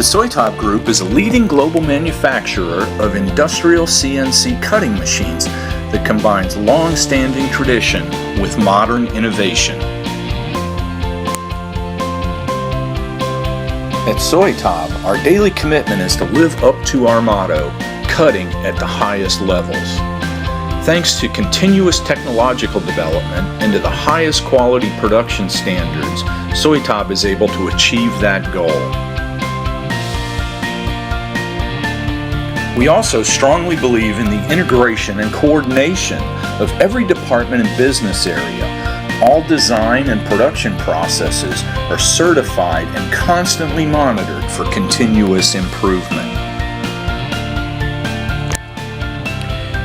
The SOITAAB Group is a leading global manufacturer of industrial CNC cutting machines that combines long-standing tradition with modern innovation. At SOITAAB, our daily commitment is to live up to our motto, cutting at the highest levels. Thanks to continuous technological development and to the highest quality production standards, SOITAAB is able to achieve that goal. We also strongly believe in the integration and coordination of every department and business area. All design and production processes are certified and constantly monitored for continuous improvement.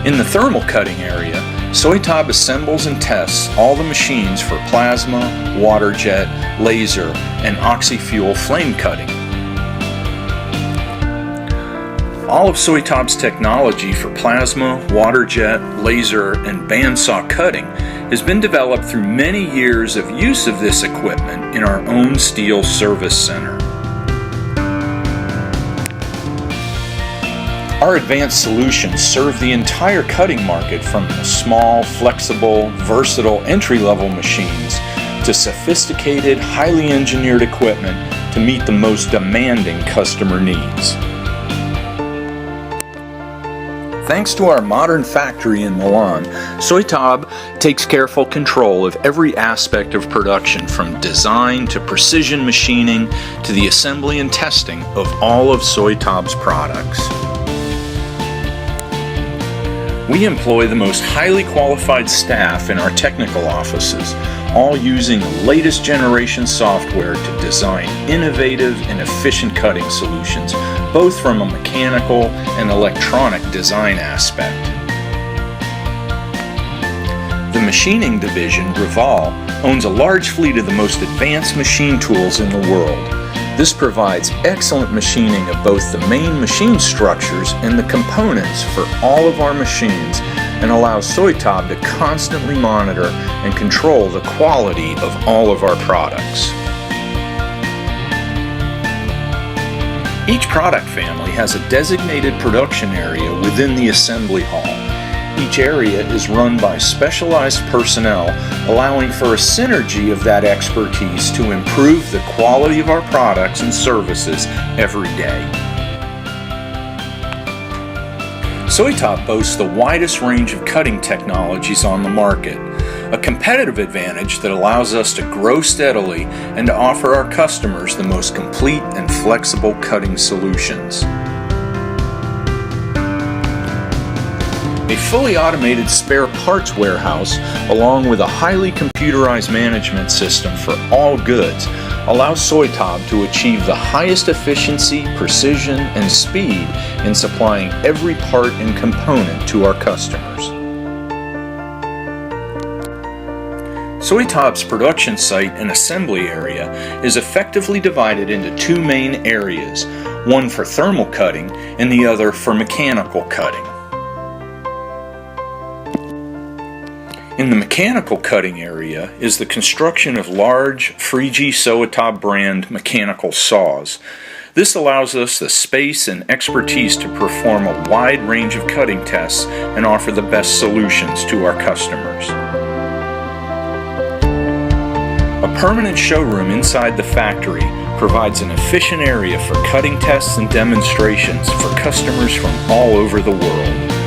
In the thermal cutting area, SOITAAB assembles and tests all the machines for plasma, water jet, laser, and oxy-fuel flame cutting. All of SOITAAB's technology for plasma, water jet, laser, and bandsaw cutting has been developed through many years of use of this equipment in our own steel service center. Our advanced solutions serve the entire cutting market, from the small, flexible, versatile entry-level machines to sophisticated, highly engineered equipment to meet the most demanding customer needs. Thanks to our modern factory in Milan, SOITAAB takes careful control of every aspect of production, from design to precision machining to the assembly and testing of all of SOITAAB's products. We employ the most highly qualified staff in our technical offices, all using the latest generation software to design innovative and efficient cutting solutions, both from a mechanical and electronic design aspect. The machining division, Reval, owns a large fleet of the most advanced machine tools in the world. This provides excellent machining of both the main machine structures and the components for all of our machines, and allows SOITAAB to constantly monitor and control the quality of all of our products. Each product family has a designated production area within the assembly hall. Each area is run by specialized personnel, allowing for a synergy of that expertise to improve the quality of our products and services every day. SOITAAB boasts the widest range of cutting technologies on the market, a competitive advantage that allows us to grow steadily and to offer our customers the most complete and flexible cutting solutions. A fully automated spare parts warehouse, along with a highly computerized management system for all goods, allows SOITAAB to achieve the highest efficiency, precision, and speed in supplying every part and component to our customers. SOITAAB's production site and assembly area is effectively divided into two main areas, one for thermal cutting and the other for mechanical cutting. In the mechanical cutting area is the construction of large Frigi SOITAAB brand mechanical saws. This allows us the space and expertise to perform a wide range of cutting tests and offer the best solutions to our customers. A permanent showroom inside the factory provides an efficient area for cutting tests and demonstrations for customers from all over the world.